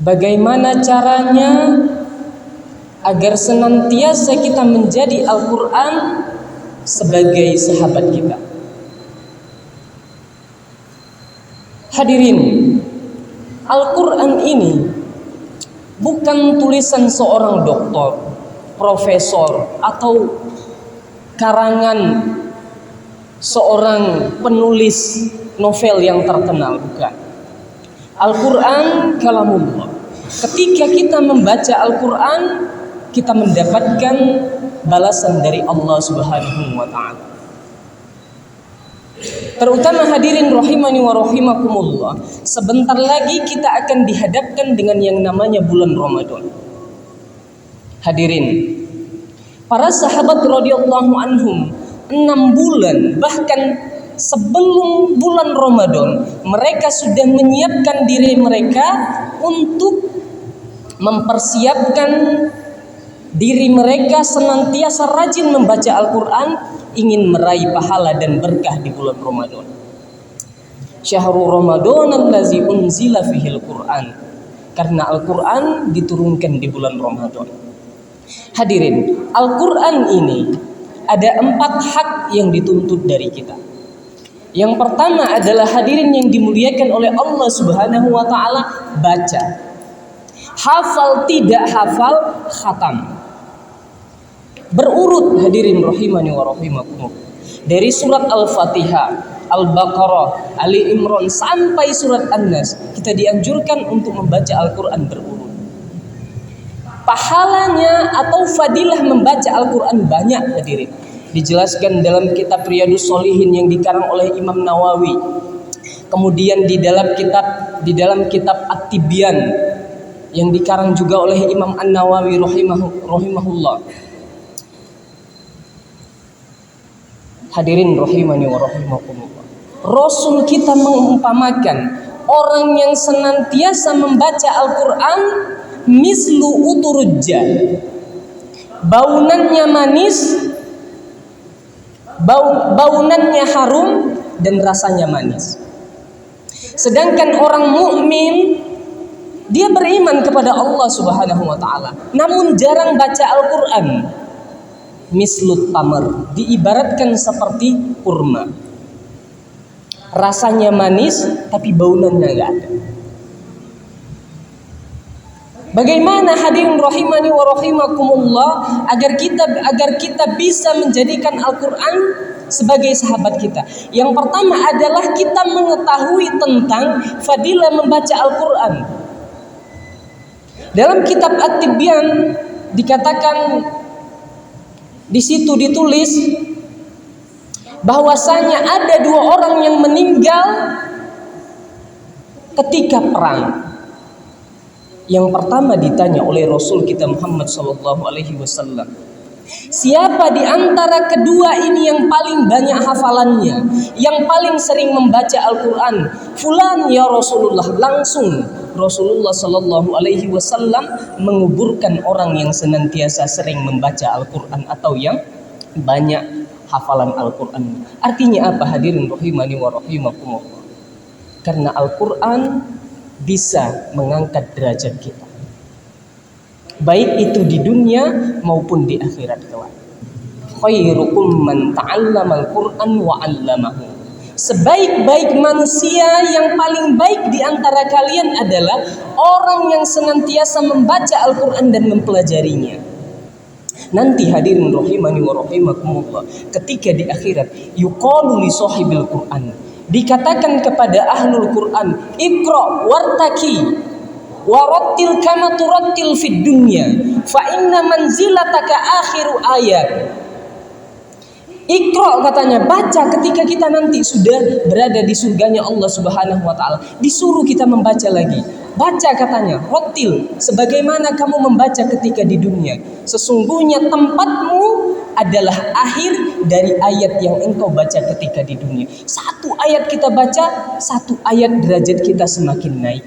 Bagaimana caranya agar senantiasa kita menjadi Al-Quran sebagai sahabat kita? Hadirin, Al-Quran ini bukan tulisan seorang doktor, profesor, atau karangan seorang penulis novel yang terkenal, bukan. Al-Quran kalamullah. Ketika kita membaca Al-Quran, kita mendapatkan balasan dari Allah Subhanahu wa ta'ala. Terutama hadirin rahimani wa rahimakumullah, sebentar lagi kita akan dihadapkan dengan yang namanya bulan Ramadan. Hadirin, para sahabat radhiyallahu anhum 6 bulan bahkan sebelum bulan Ramadan mereka sudah menyiapkan diri mereka untuk mempersiapkan diri mereka senantiasa rajin membaca Al-Quran, ingin meraih pahala dan berkah di bulan Ramadan. Syahrul Ramadan allazi unzila fihil Quran, karena Al-Quran diturunkan di bulan Ramadan. Hadirin, Al-Quran ini ada 4 hak yang dituntut dari kita. Yang pertama adalah hadirin yang dimuliakan oleh Allah Subhanahu wa ta'ala, baca. Hafal tidak hafal, khatam. Berurut hadirin rahimani wa rahimakumullah. Dari surat Al-Fatihah, Al-Baqarah, Ali Imran sampai surat An-Nas, kita dianjurkan untuk membaca Al-Quran berurut. Pahalanya atau fadilah membaca Al-Quran banyak hadirin. Dijelaskan dalam kitab Riyadhus Shalihin yang dikarang oleh Imam Nawawi. Kemudian di dalam kitab At-Tibyan yang dikarang juga oleh Imam An-Nawawi rahimahullah. Hadirin rahimani wa rahimakumullah. Rasul kita mengumpamakan orang yang senantiasa membaca Al-Quran mislu uturujja. Baunannya manis, baunannya harum, dan rasanya manis. Sedangkan orang mukmin dia beriman kepada Allah Subhanahu wa ta'ala, namun jarang baca Al-Quran. Mislut tamar, diibaratkan seperti kurma. Rasanya manis, tapi baunannya enggak ada. Bagaimana hadirin rahimani wa rahimakumullah agar kita bisa menjadikan Al-Quran sebagai sahabat kita? Yang pertama adalah kita mengetahui tentang fadilah membaca Al-Quran. Dalam kitab At-Tibyan dikatakan, di situ ditulis bahwasanya ada 2 orang yang meninggal ketika perang. Yang pertama ditanya oleh Rasul kita Muhammad sallallahu alaihi wasallam, siapa di antara kedua ini yang paling banyak hafalannya, yang paling sering membaca Al-Quran? Fulan ya Rasulullah. Langsung Rasulullah sallallahu alaihi wasallam menguburkan orang yang senantiasa sering membaca Al-Quran atau yang banyak hafalan Al-Quran. Artinya apa hadirin rahimani wa rahimakumullah? Karena Al-Quran bisa mengangkat derajat kita, baik itu di dunia maupun di akhirat kelak. Khairukum man ta'allamal Qur'an wa 'allamahu. Sebaik-baik manusia, yang paling baik di antara kalian adalah orang yang senantiasa membaca Al-Quran dan mempelajarinya. Nanti hadirin rahimani wa rahimakumullah, ketika di akhirat yuqalu li sahibil Qur'an, dikatakan kepada ahlul Quran, Iqra wartaki warattil kama turattil fid dunya fa inna manzilataka akhiru ayat. Iqra katanya, baca ketika kita nanti sudah berada di surganya Allah Subhanahu wa ta'ala. Disuruh kita membaca lagi. Baca katanya, rotil sebagaimana kamu membaca ketika di dunia. Sesungguhnya tempatmu adalah akhir dari ayat yang engkau baca ketika di dunia. Satu ayat kita baca, satu ayat derajat kita semakin naik.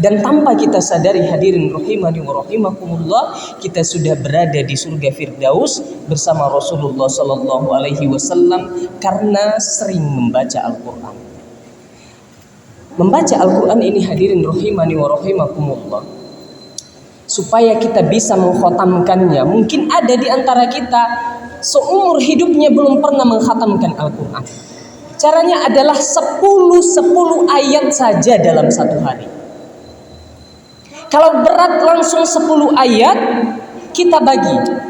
Dan tanpa kita sadari hadirin rahimani wa rahimakumullah, kita sudah berada di surga Firdaus bersama Rasulullah sallallahu alaihi wasallam karena sering membaca Al-Qur'an. Membaca Al-Quran ini hadirin rahimani wa rahimakumullah, supaya kita bisa mengkhatamkannya. Mungkin ada di antara kita seumur hidupnya belum pernah mengkhatamkan Al-Quran. Caranya adalah 10 ayat saja dalam satu hari. Kalau berat langsung 10 ayat, kita bagi.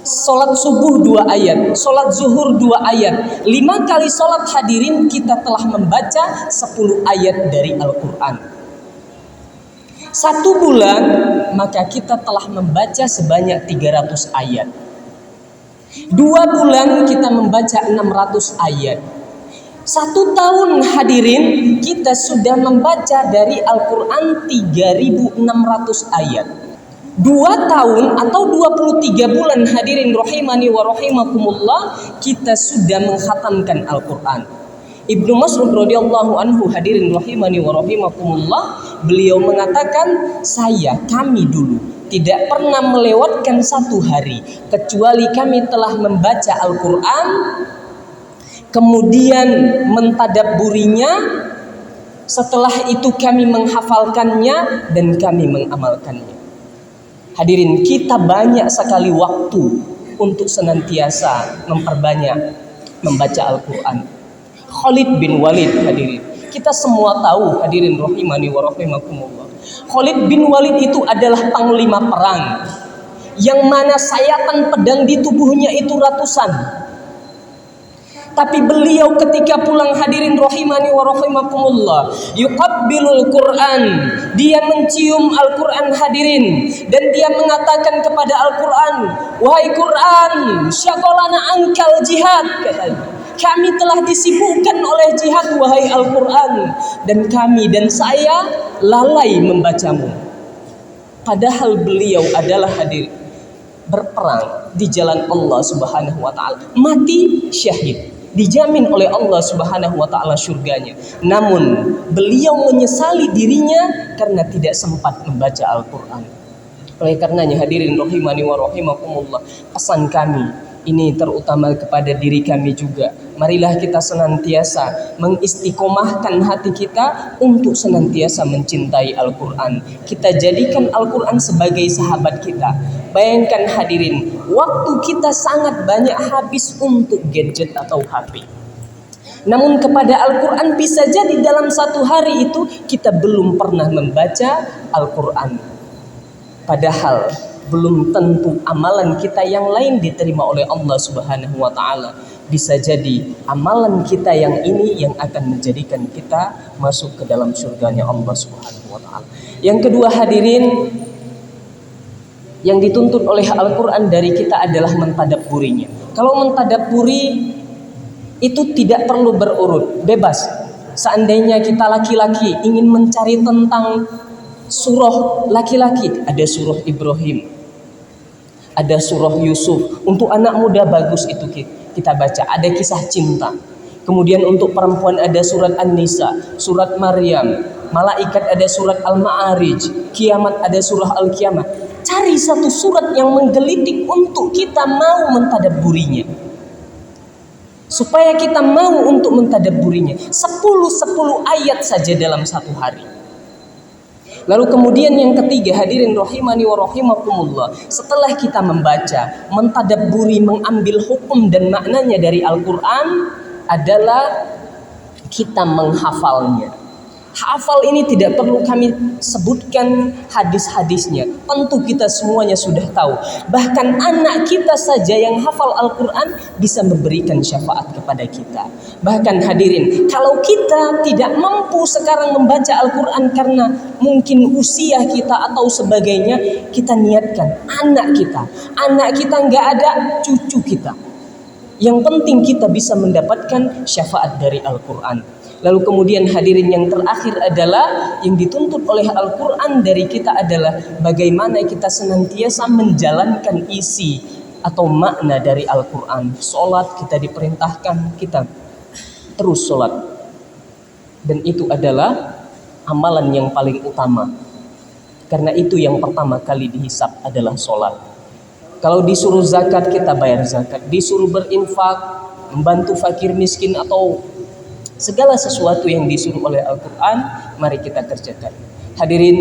Sholat subuh 2 ayat, sholat zuhur 2 ayat, 5 kali sholat hadirin kita telah membaca 10 ayat dari Al-Quran. 1 bulan maka kita telah membaca sebanyak 300 ayat. 2 bulan kita membaca 600 ayat. 1 tahun hadirin kita sudah membaca dari Al-Quran 3.600 ayat. 2 tahun atau 23 bulan hadirin rahimani wa rahimakumullah, kita sudah mengkhatamkan Al-Quran. Ibnu Mas'ud radhiyallahu anhu hadirin rahimani wa rahimakumullah, beliau mengatakan, kami dulu tidak pernah melewatkan 1 hari kecuali kami telah membaca Al-Quran, kemudian mentadabburinya, setelah itu kami menghafalkannya dan kami mengamalkannya. Hadirin, kita banyak sekali waktu untuk senantiasa memperbanyak membaca Al-Quran. Khalid bin Walid hadirin, kita semua tahu hadirin rahimani wa rahimakumullah, Khalid bin Walid itu adalah panglima perang yang mana sayatan pedang di tubuhnya itu ratusan. Tapi beliau ketika pulang hadirin rahimani wa rahimakumullah, yuqabbilul Quran, dia mencium Al-Quran hadirin, dan dia mengatakan kepada Al-Quran, wahai Quran, syaghalana ankal jihad, kami telah disibukkan oleh jihad wahai Al-Quran, dan kami dan saya lalai membacamu. Padahal beliau adalah hadir berperang di jalan Allah Subhanahu wa taala, mati syahid, dijamin oleh Allah Subhanahu wa taala surganya. Namun beliau menyesali dirinya karena tidak sempat membaca Al-Quran. Oleh karenanya hadirin rahimani wa rahimakumullah, pesan kami ini terutama kepada diri kami juga. Marilah kita senantiasa mengistiqomahkan hati kita untuk senantiasa mencintai Al-Quran. Kita jadikan Al-Quran sebagai sahabat kita. Bayangkan hadirin, waktu kita sangat banyak habis untuk gadget atau HP. Namun kepada Al-Quran bisa jadi dalam 1 hari itu kita belum pernah membaca Al-Quran. Padahal belum tentu amalan kita yang lain diterima oleh Allah Subhanahu wa taala. Bisa jadi amalan kita yang ini yang akan menjadikan kita masuk ke dalam surganya Allah Subhanahu wa taala. Yang kedua hadirin, yang dituntut oleh Al-Quran dari kita adalah mentadabburinya. Kalau mentadabburi itu tidak perlu berurut, bebas. Seandainya kita laki-laki ingin mencari tentang surah laki-laki, ada surah Ibrahim, ada surah Yusuf. Untuk anak muda bagus itu kita baca, ada kisah cinta. Kemudian untuk perempuan ada surat An-Nisa, surat Maryam, malaikat ada surat Al-Ma'arij, kiamat ada surah Al-Qiyamah. Cari satu surat yang menggelitik untuk kita mau mentadabburinya, supaya kita mau untuk mentadabburinya. 10 ayat saja dalam 1 hari. Lalu kemudian yang ketiga hadirin rahimani wa rahimakumullah, setelah kita membaca, mentadabburi, mengambil hukum dan maknanya dari Al-Quran, adalah kita menghafalnya. Hafal ini tidak perlu kami sebutkan hadis-hadisnya, tentu kita semuanya sudah tahu. Bahkan anak kita saja yang hafal Al-Quran bisa memberikan syafaat kepada kita. Bahkan hadirin, kalau kita tidak mampu sekarang membaca Al-Quran karena mungkin usia kita atau sebagainya, kita niatkan anak kita nggak ada, cucu kita. Yang penting kita bisa mendapatkan syafaat dari Al-Quran. Lalu kemudian hadirin, yang terakhir adalah yang dituntut oleh Al-Quran dari kita adalah bagaimana kita senantiasa menjalankan isi atau makna dari Al-Quran. Sholat kita diperintahkan kita terus sholat, dan itu adalah amalan yang paling utama, karena itu yang pertama kali dihisab adalah sholat. Kalau disuruh zakat kita bayar zakat, disuruh berinfak, membantu fakir miskin atau Segala sesuatu yang disuruh oleh Al-Quran, mari kita kerjakan. Hadirin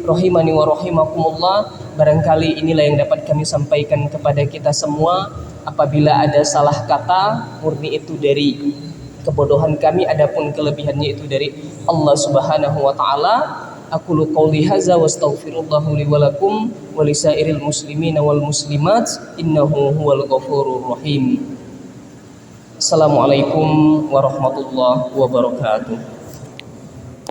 rahimani wa rahimakumullah, barangkali inilah yang dapat kami sampaikan kepada kita semua. Apabila ada salah kata, murni itu dari kebodohan kami, adapun kelebihannya itu dari Allah Subhanahu wa taala. Aqulu qouli hadza wa astaghfirullahu li wa lakum wa lisairil muslimina wal muslimat innahu huwal ghafurur rahim. Assalamualaikum warahmatullahi wabarakatuh.